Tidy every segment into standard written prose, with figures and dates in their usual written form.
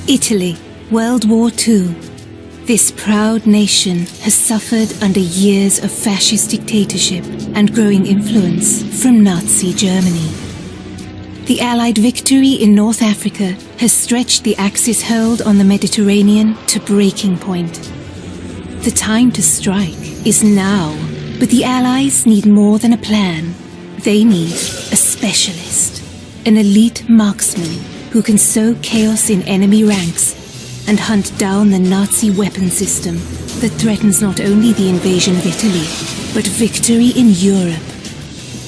Italy, World War II. This proud nation has suffered under years of fascist dictatorship and growing influence from Nazi Germany. The Allied victory in North Africa has stretched the Axis hold on the Mediterranean to breaking point. The time to strike is now, but the Allies need more than a plan. They need a specialist, an elite marksman who can sow chaos in enemy ranks and hunt down the Nazi weapon system that threatens not only the invasion of Italy, but victory in Europe.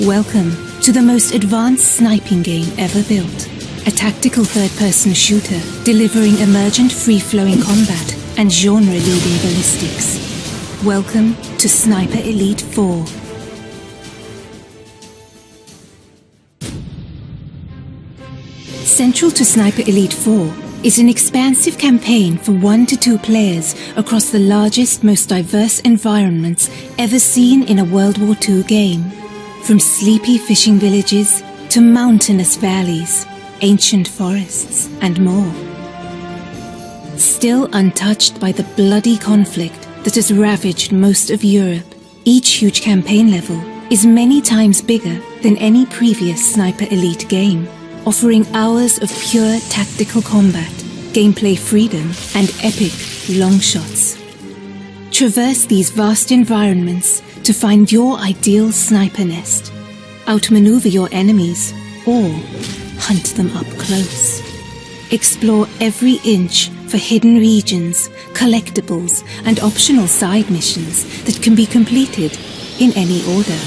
Welcome to the most advanced sniping game ever built. A tactical third-person shooter delivering emergent free-flowing combat and genre-leading ballistics. Welcome to Sniper Elite 4. Central to Sniper Elite 4 is an expansive campaign for 1 to 2 players across the largest, most diverse environments ever seen in a World War II game. From sleepy fishing villages to mountainous valleys, ancient forests, and more. Still untouched by the bloody conflict that has ravaged most of Europe, each huge campaign level is many times bigger than any previous Sniper Elite game, offering hours of pure tactical combat, gameplay freedom, and epic long shots. Traverse these vast environments to find your ideal sniper nest, outmaneuver your enemies, or hunt them up close. Explore every inch for hidden regions, collectibles, and optional side missions that can be completed in any order.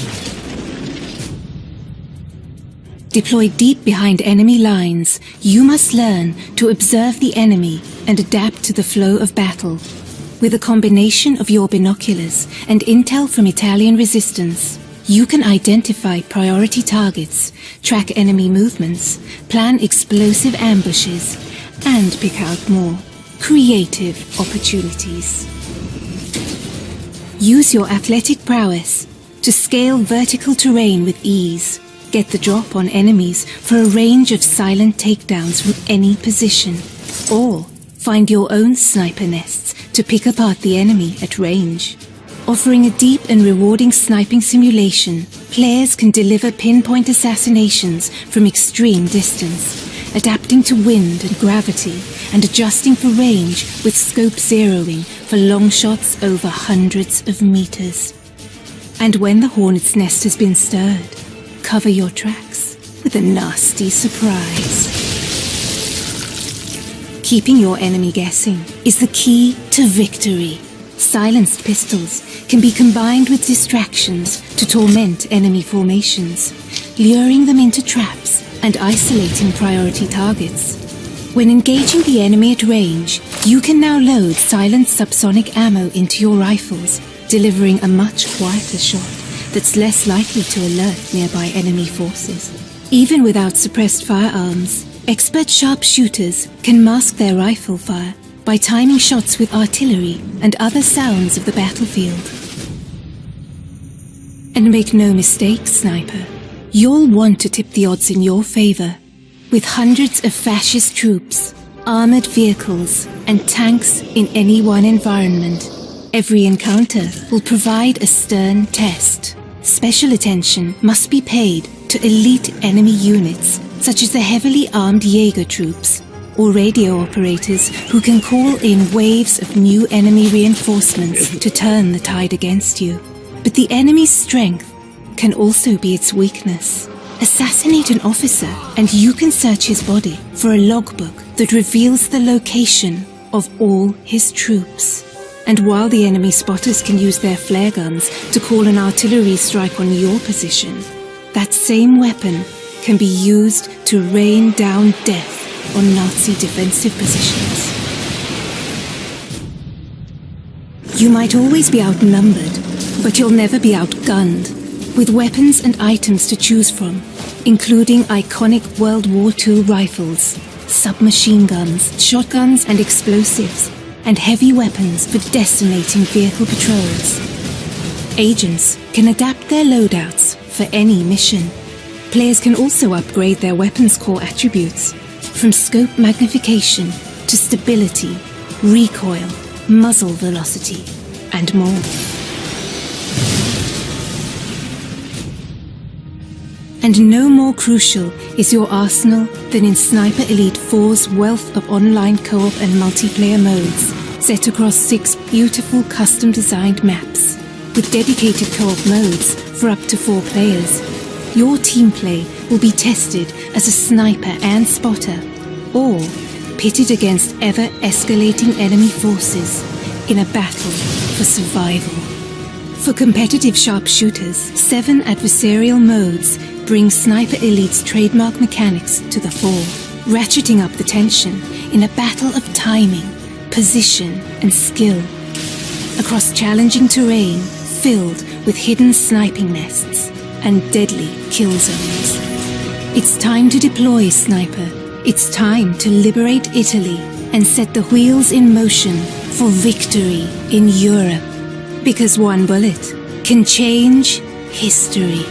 Deployed deep behind enemy lines, you must learn to observe the enemy and adapt to the flow of battle. With a combination of your binoculars and intel from Italian resistance, you can identify priority targets, track enemy movements, plan explosive ambushes, and pick out more creative opportunities. Use your athletic prowess to scale vertical terrain with ease. Get the drop on enemies for a range of silent takedowns from any position, or find your own sniper nests to pick apart the enemy at range. Offering a deep and rewarding sniping simulation, players can deliver pinpoint assassinations from extreme distance, adapting to wind and gravity, and adjusting for range with scope zeroing for long shots over hundreds of meters. And when the hornet's nest has been stirred, cover your tracks with a nasty surprise. Keeping your enemy guessing is the key to victory. Silenced pistols can be combined with distractions to torment enemy formations, luring them into traps and isolating priority targets. When engaging the enemy at range, you can now load silent subsonic ammo into your rifles, delivering a much quieter shot that's less likely to alert nearby enemy forces. Even without suppressed firearms, expert sharpshooters can mask their rifle fire by timing shots with artillery and other sounds of the battlefield. And make no mistake, sniper, you'll want to tip the odds in your favor. With hundreds of fascist troops, armored vehicles, and tanks in any one environment, every encounter will provide a stern test. Special attention must be paid to elite enemy units, such as the heavily armed Jaeger troops, or radio operators who can call in waves of new enemy reinforcements to turn the tide against you. But the enemy's strength can also be its weakness. Assassinate an officer and you can search his body for a logbook that reveals the location of all his troops. And while the enemy spotters can use their flare guns to call an artillery strike on your position, that same weapon can be used to rain down death on Nazi defensive positions. You might always be outnumbered, but you'll never be outgunned, with weapons and items to choose from, including iconic World War II rifles, submachine guns, shotguns and explosives, and heavy weapons for decimating vehicle patrols. Agents can adapt their loadouts for any mission. Players can also upgrade their weapons core attributes, from scope magnification to stability, recoil, muzzle velocity, and more. And no more crucial is your arsenal than in Sniper Elite 4's wealth of online co-op and multiplayer modes, set across 6 beautiful custom-designed maps. With dedicated co-op modes for up to 4 players, your team play will be tested as a sniper and spotter, or pitted against ever-escalating enemy forces in a battle for survival. For competitive sharpshooters, 7 adversarial modes bring Sniper Elite's trademark mechanics to the fore, ratcheting up the tension in a battle of timing, position, and skill, across challenging terrain filled with hidden sniping nests and deadly kill zones. It's time to deploy, Sniper. It's time to liberate Italy and set the wheels in motion for victory in Europe. Because one bullet can change history.